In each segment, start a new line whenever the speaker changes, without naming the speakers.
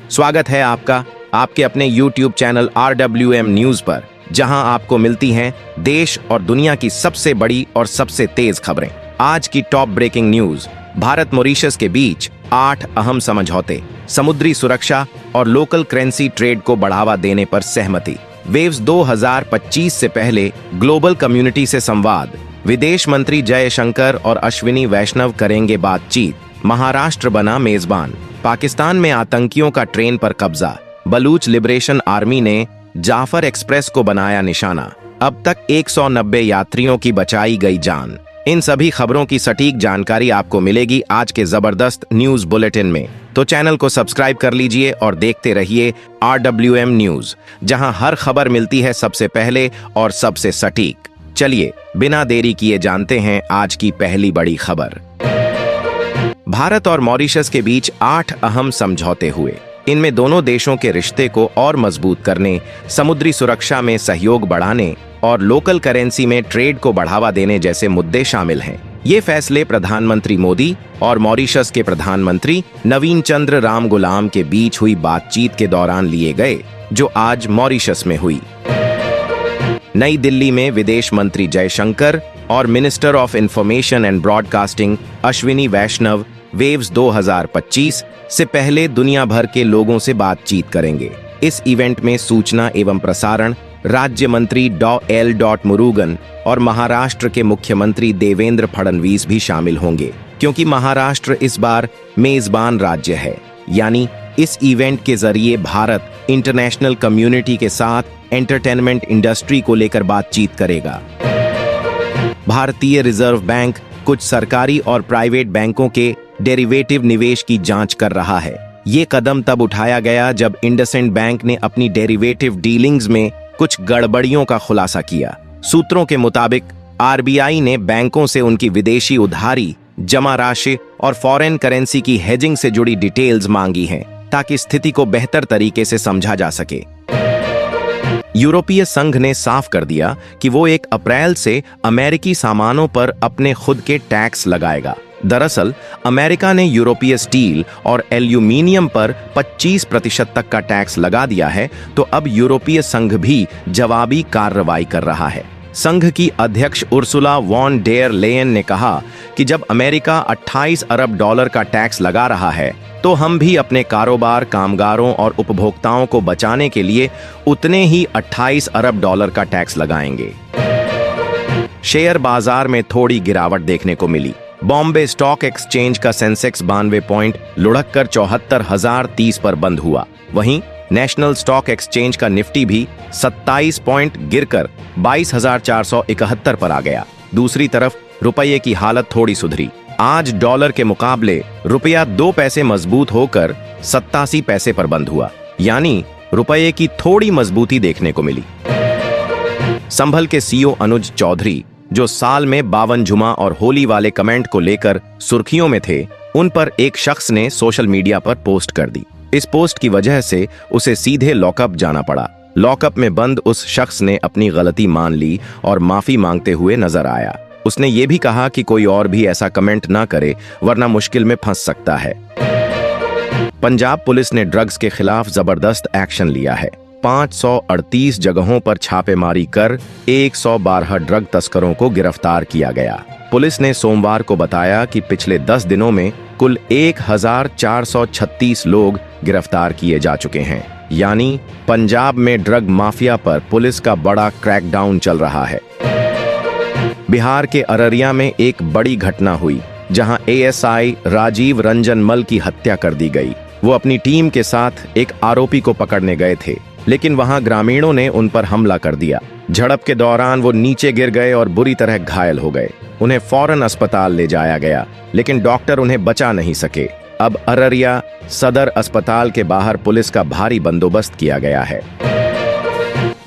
स्वागत है आपका आपके अपने YouTube चैनल RWM न्यूज पर, जहां आपको मिलती हैं देश और दुनिया की सबसे बड़ी और सबसे तेज खबरें। आज की top breaking news, Bharat Mauritius के बीच 8 अहम समझौते, समुद्री सुरक्षा और लोकल करेंसी ट्रेड को बढ़ावा देने पर सहमति। वेव्स 2025 से पहले ग्लोबल कम्युनिटी से संवाद, विदेश मंत्री जयशंकर और अश्विनी वैष्णव करेंगे बातचीत। महाराष्ट्र बना मेजबान, पाकिस्तान में आतंकियों का ट्रेन पर कब्जा, बलूच लिबरेशन आर्मी ने जाफर एक्सप्रेस को बनाया निशाना। अब तक 190 यात्रियों की बचाई गई जान। इन सभी खबरों की सटीक जानकारी आपको मिलेगी आज के जबरदस्त न्यूज बुलेटिन में, तो चैनल को सब्सक्राइब कर लीजिए और देखते रहिए RWM न्यूज, जहां हर खबर मिलती है सबसे पहले और सबसे सटीक। चलिए बिना देरी किए जानते हैं आज की पहली बड़ी खबर। भारत और मॉरिशस के बीच 8 अहम समझौते हुए। इनमें दोनों देशों के रिश्ते को और मजबूत करने, समुद्री सुरक्षा में सहयोग बढ़ाने और लोकल करेंसी में ट्रेड को बढ़ावा देने जैसे मुद्दे शामिल हैं। ये फैसले प्रधानमंत्री मोदी और मॉरिशस के प्रधानमंत्री नवीन चंद्र रामगुलाम के बीच हुई बातचीत के दौरान लिए गए, जो आज मॉरिशस में हुई। नई दिल्ली में विदेश मंत्री जयशंकर और minister of information and broadcasting Ashwini Vaishnaw waves 2025 से पहले दुनिया भर के लोगों से बातचीत करेंगे। इस इवेंट में सूचना एवं प्रसारण राज्य मंत्री L. मुरुगन और महाराष्ट्र के मुख्यमंत्री देवेंद्र फडणवीस भी शामिल होंगे, क्योंकि महाराष्ट्र इस बार मेजबान राज्य है। यानी इस इवेंट के जरिए भारत इंटरनेशनल कम्युनिटी के साथ एंटरटेनमेंट इंडस्ट्री को लेकर बातचीत करेगा। भारतीय रिजर्व बैंक कुछ सरकारी और प्राइवेट बैंकों के डेरिवेटिव निवेश की जांच कर रहा है। ये कदम तब उठाया गया जब इंडसइंड बैंक ने अपनी डेरिवेटिव डीलिंग्स में कुछ गड़बड़ियों का खुलासा किया। सूत्रों के मुताबिक RBI ने बैंकों से उनकी विदेशी उधारी, जमा राशि और फॉरेन करेंसी की हेजिंग से जुड़ी डिटेल्स मांगी हैं, ताकि स्थिति को बेहतर तरीके से समझा जा सके। यूरोपीय संघ ने साफ कर दिया कि वो 1 अप्रैल से अमेरिकी सामानों पर अपने खुद के टैक्स लगाएगा। दरअसल अमेरिका ने यूरोपीय स्टील और एल्यूमिनियम पर 25% तक का टैक्स लगा दिया है, तो अब यूरोपीय संघ भी जवाबी कार्रवाई कर रहा है। संघ की अध्यक्ष उर्सुला वॉन डेर लेयन ने कहा कि जब अमेरिका $28 अरब का टैक्स लगा रहा है, तो हम भी अपने कारोबार, कामगारों और उपभोक्ताओं को बचाने के लिए उतने ही $28 अरब का टैक्स लगाएंगे। शेयर बाजार में थोड़ी गिरावट देखने को मिली। बॉम्बे स्टॉक एक्सचेंज का सेंसेक्स 92 पॉइंट लुढ़ककर 74,030 पर बंद हुआ। वहीं नेशनल स्टॉक एक्सचेंज का निफ्टी भी 27 पॉइंट गिरकर 22,471 पर आ गया। दूसरी तरफ रुपये की हालत थोड़ी सुधरी। आज डॉलर के मुकाबले रुपया 2 पैसे मजबूत होकर 87 पैसे पर बंद हुआ, यानी रुपये की थोड़ी मजबूती देखने को मिली। संभल के CEO अनुज चौधरी, जो साल में 52 जुमा और होली वाले कमेंट को लेकर सुर्खियों में थे, उन पर एक शख्स ने सोशल मीडिया पर पोस्ट कर दी। इस पोस्ट की वजह से उसे सीधे लॉकअप जाना पड़ा। लॉकअप में बंद उस शख्स ने अपनी गलती मान ली और माफी मांगते हुए नजर आया। उसने ये भी कहा कि कोई और भी ऐसा कमेंट ना करे, वरना मुश्किल में फंस सकता है। पंजाब पुलिस ने ड्रग्स के खिलाफ जबरदस्त एक्शन लिया है। 538 जगहों पर छापेमारी कर 112 ड्रग तस्करों को गिरफ्तार किया गया। पुलिस ने सोमवार को बताया कि पिछले 10 दिनों में कुल 1436 लोग गिरफ्तार किए जा चुके हैं। यानी पंजाब में ड्रग माफिया पर पुलिस का बड़ा क्रैकडाउन चल रहा है। बिहार के अररिया में एक बड़ी घटना हुई, जहां ASI राजीव रंजन मल की हत्या कर दी गई। वो अपनी टीम के साथ एक आरोपी को पकड़ने गए थे, लेकिन वहां ग्रामीणों ने उन पर हमला कर दिया। झड़प के दौरान वो नीचे गिर गए और बुरी तरह घायल हो गए। उन्हें फौरन अस्पताल ले जाया गया, लेकिन डॉक्टर उन्हें बचा नहीं सके। अब अररिया सदर अस्पताल के बाहर पुलिस का भारी बंदोबस्त किया गया है।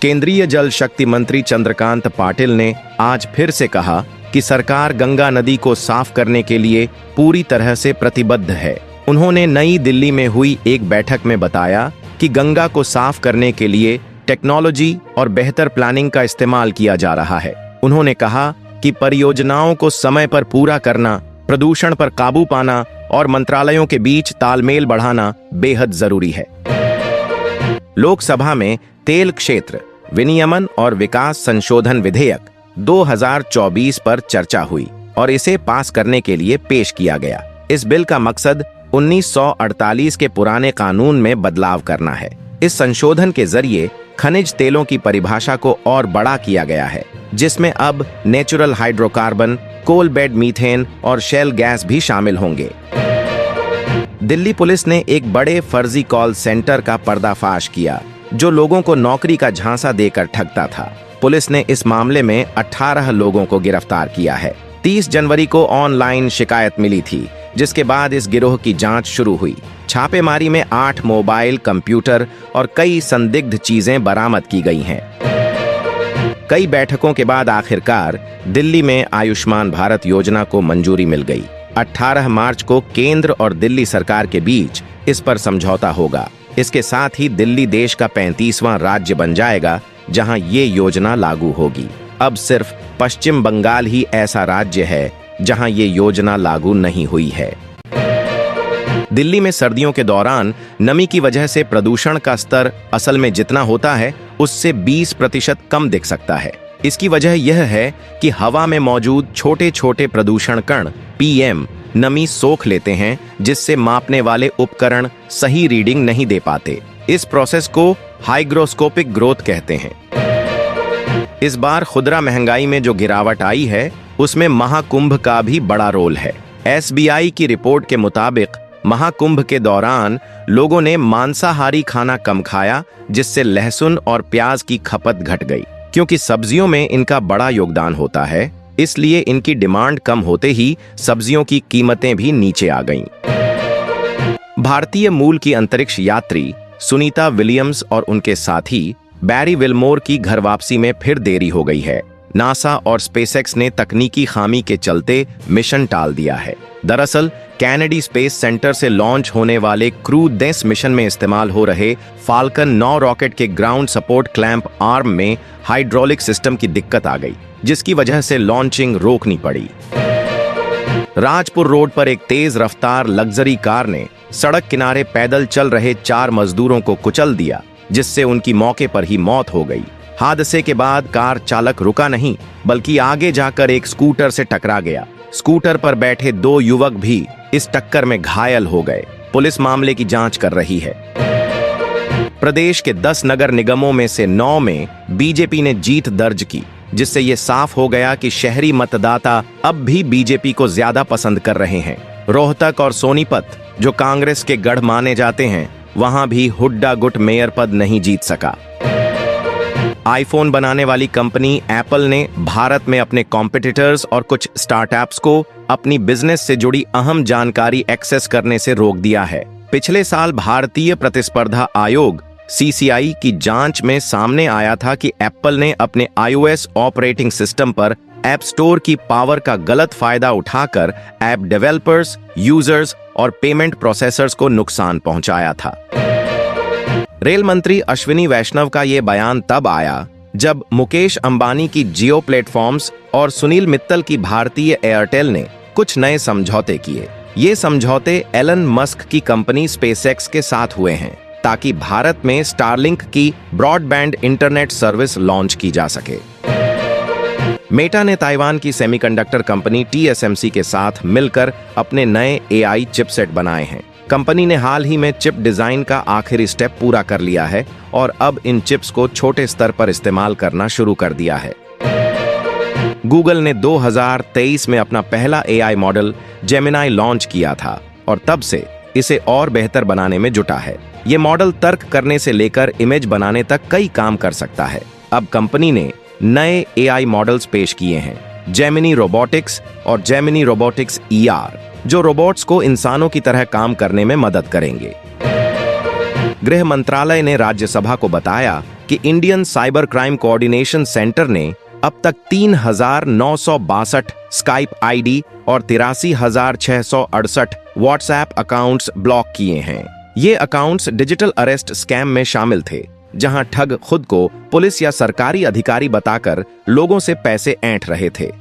केंद्रीय जल शक्ति मंत्री चंद्रकांत पाटिल ने आज फिर से कहा कि सरकार गंगा नदी को साफ करने के लिए पूरी तरह से प्रतिबद्ध है। उन्होंने नई दिल्ली में हुई एक बैठक में बताया कि गंगा को साफ करने के लिए टेक्नोलॉजी और बेहतर प्लानिंग का इस्तेमाल किया जा रहा है। उन्होंने कहा कि परियोजनाओं को समय पर पूरा करना, प्रदूषण पर काबू पाना और मंत्रालयों के बीच तालमेल बढ़ाना बेहद जरूरी है। लोकसभा में तेल क्षेत्र विनियमन और विकास संशोधन विधेयक 2024 पर चर्चा हुई और इसे पास करने के लिए पेश किया गया। इस बिल का मकसद 1948 के पुराने कानून में बदलाव करना है। इस संशोधन के जरिए खनिज तेलों की परिभाषा को और बड़ा किया गया है, जिसमें अब natural hydrocarbon, coal bed methane और शेल गैस भी शामिल होंगे। दिल्ली पुलिस ने एक बड़े फर्जी कॉल सेंटर का पर्दाफाश किया, जो लोगों को नौकरी का झांसा देकर ठगता था। पुलिस ने इस मामले में 18 लोगों को गिरफ्तार किया है। 30 जनवरी को ऑनलाइन शिकायत मिली थी, जिसके बाद इस गिरोह की जांच शुरू हुई। छापेमारी में 8 मोबाइल, कंप्यूटर और कई संदिग्ध चीजें बरामद की गई हैं। कई बैठकों के बाद आखिरकार दिल्ली में आयुष्मान भारत योजना को मंजूरी मिल गई। 18 मार्च को केंद्र और दिल्ली सरकार के बीच इस पर समझौता होगा। इसके साथ ही दिल्ली देश का 35वां राज्य बन जाएगा जहां ये योजना लागू होगी। अब सिर्फ पश्चिम बंगाल ही ऐसा राज्य है जहां ये योजना लागू नहीं हुई है। दिल्ली में सर्दियों के दौरान नमी की वजह से प्रदूषण का स्तर असल में जितना होता है उससे 20% कम दिख सकता है। इसकी वजह यह है कि हवा में मौजूद छोटे छोटे प्रदूषण कण PM नमी सोख लेते हैं, जिससे मापने वाले उपकरण सही रीडिंग नहीं दे पाते। इस प्रोसेस को हाइग्रोस्कोपिक ग्रोथ कहते हैं। इस बार खुदरा महंगाई में जो गिरावट आई है उसमें महाकुंभ का भी बड़ा रोल है। SBI की रिपोर्ट के मुताबिक महाकुंभ के दौरान लोगों ने मांसाहारी खाना कम खाया, जिससे लहसुन और प्याज की खपत घट गई। क्योंकि सब्जियों में इनका बड़ा योगदान होता है, इसलिए इनकी डिमांड कम होते ही सब्जियों की कीमतें भी नीचे आ गईं। भारतीय मूल की अंतरिक्ष यात्री सुनीता विलियम्स और उनके साथी बैरी विल्मोर की घर वापसी में फिर देरी हो गई है। नासा और स्पेसएक्स ने तकनीकी खामी के चलते मिशन टाल दिया है। दरअसल कैनेडी स्पेस सेंटर से लॉन्च होने वाले क्रू 10 मिशन में इस्तेमाल हो रहे फाल्कन 9 रॉकेट के ग्राउंड सपोर्ट क्लैंप आर्म में हाइड्रोलिक सिस्टम की दिक्कत आ गई, जिसकी वजह से लॉन्चिंग रोकनी पड़ी। राजपुर रोड पर एक तेज रफ्तार लग्जरी कार ने सड़क किनारे पैदल चल रहे 4 मजदूरों को कुचल दिया, जिससे उनकी मौके पर ही मौत हो गई। हादसे के बाद कार चालक रुका नहीं, बल्कि आगे जाकर एक स्कूटर से टकरा गया। स्कूटर पर बैठे 2 युवक भी इस टक्कर में घायल हो गए। पुलिस मामले की जांच कर रही है। प्रदेश के 10 नगर निगमों में से 9 में बीजेपी ने जीत दर्ज की, जिससे ये साफ हो गया कि शहरी मतदाता अब भी बीजेपी को ज्यादा पसंद कर रहे हैं। रोहतक और सोनीपत, जो कांग्रेस के गढ़ माने जाते हैं, वहां भी हुड्डा गुट मेयर पद नहीं जीत सका। आईफोन बनाने वाली कंपनी एप्पल ने भारत में अपने कॉम्पिटिटर्स और कुछ स्टार्टअप्स को अपनी बिजनेस से जुड़ी अहम जानकारी एक्सेस करने से रोक दिया है। पिछले साल भारतीय प्रतिस्पर्धा आयोग CCI की जांच में सामने आया था कि एप्पल ने अपने iOS ऑपरेटिंग सिस्टम पर ऐप स्टोर की पावर का गलत फायदा उठाकर ऐप डेवलपर्स, यूजर्स और पेमेंट प्रोसेसर्स को नुकसान पहुंचाया था। रेल मंत्री अश्विनी वैष्णव का ये बयान तब आया जब मुकेश अंबानी की जियो प्लेटफॉर्म्स और सुनील मित्तल की भारतीय एयरटेल ने कुछ नए समझौते किए। ये समझौते एलन मस्क की कंपनी स्पेसएक्स के साथ हुए हैं, ताकि भारत में स्टारलिंक की ब्रॉडबैंड इंटरनेट सर्विस लॉन्च की जा सके। मेटा ने ताइवान की सेमीकंडक्टर कंपनी TSMC के साथ मिलकर अपने नए AI चिपसेट बनाए हैं। कंपनी ने हाल ही में चिप डिजाइन का आखिरी स्टेप पूरा कर लिया है और अब इन चिप्स को छोटे स्तर पर इस्तेमाल करना शुरू कर दिया है। गूगल ने 2023 में अपना पहला AI मॉडल जेमिनाई लॉन्च किया था और तब से इसे और बेहतर बनाने में जुटा है। ये मॉडल तर्क करने से लेकर इमेज बनाने तक कई काम कर सकता है। अब कंपनी ने नए AI मॉडल्स पेश किए हैं, जेमिनी रोबोटिक्स और जेमिनी रोबोटिक्स ER, जो रोबोट्स को इंसानों की तरह काम करने में मदद करेंगे। गृह मंत्रालय ने राज्यसभा को बताया कि Indian cyber crime coordination centre ने अब तक 3,962 स्काइप ID और 83,668 व्हाट्सएप अकाउंट्स ब्लॉक किए हैं। ये अकाउंट्स डिजिटल अरेस्ट स्कैम में शामिल थे, जहां ठग खुद को पुलिस या सरकारी अधिकारी बताकर लोगों से पैसे ऐंठ रहे थे।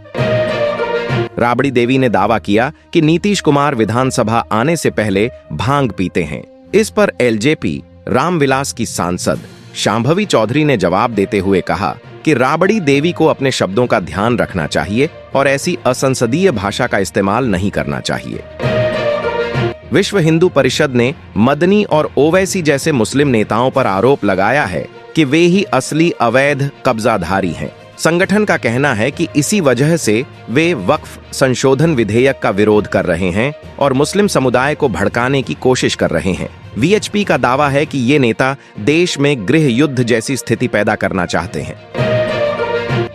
राबड़ी देवी ने दावा किया कि नीतीश कुमार विधानसभा आने से पहले भांग पीते हैं। इस पर एलजेपी रामविलास की सांसद शांभवी चौधरी ने जवाब देते हुए कहा कि राबड़ी देवी को अपने शब्दों का ध्यान रखना चाहिए और ऐसी असंसदीय भाषा का इस्तेमाल नहीं करना चाहिए। विश्व हिंदू परिषद ने मदनी और ओवैसी जैसे मुस्लिम नेताओं पर आरोप लगाया है कि वे ही असली अवैध कब्जाधारी हैं। संगठन का कहना है कि इसी वजह से वे वक्फ संशोधन विधेयक का विरोध कर रहे हैं और मुस्लिम समुदाय को भड़काने की कोशिश कर रहे हैं। वीएचपी का दावा है कि ये नेता देश में गृह युद्ध जैसी स्थिति पैदा करना चाहते हैं।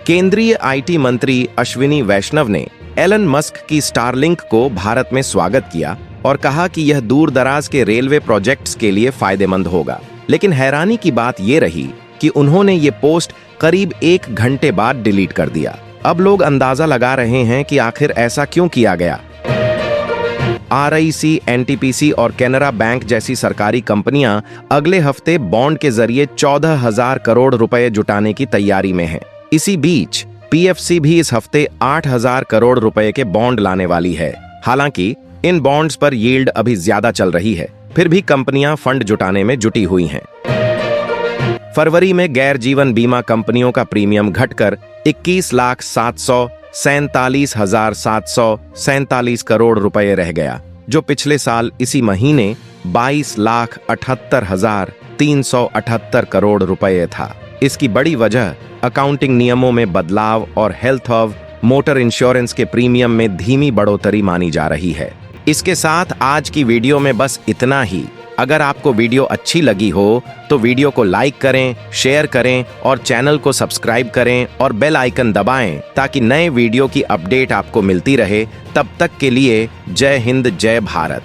केंद्रीय आईटी मंत्री अश्विनी वैष्णव ने एलन मस्क की स्टारलिंक को भारत में स्वागत किया और कहा कि यह दूर दराज के रेलवे प्रोजेक्ट्स के लिए फायदेमंद होगा। लेकिन हैरानी की बात यह रही कि उन्होंने ये पोस्ट करीब 1 घंटे बाद डिलीट कर दिया। अब लोग अंदाजा लगा रहे हैं कि आखिर ऐसा क्यों किया गया। आरआईसी, एनटीपीसी और कैनरा बैंक जैसी सरकारी कंपनियां अगले हफ्ते बॉन्ड के जरिए 14,000 करोड़ रुपए जुटाने की तैयारी में हैं। इसी बीच पीएफसी भी इस हफ्ते 8,000 करोड़ रुपए के बॉन्ड लाने वाली है। हालांकि इन बॉन्ड्स पर यील्ड अभी ज्यादा चल रही है, फिर भी कंपनियां फंड जुटाने में जुटी हुई हैं। फरवरी में गैर जीवन बीमा कंपनियों का प्रीमियम घटकर 21,747,747 करोड़ रुपए रह गया, जो पिछले साल इसी महीने 22,78,378 करोड़ रुपए था। इसकी बड़ी वजह अकाउंटिंग नियमों में बदलाव और हेल्थ ऑफ मोटर इंश्योरेंस के प्रीमियम में धीमी बढ़ोतरी मानी जा रही है। इसके साथ आज की वीडियो में बस इतना ही। अगर आपको वीडियो अच्छी लगी हो तो वीडियो को लाइक करें, शेयर करें और चैनल को सब्सक्राइब करें और बेल आइकन दबाएं ताकि नए वीडियो की अपडेट आपको मिलती रहे। तब तक के लिए जय हिंद, जय भारत।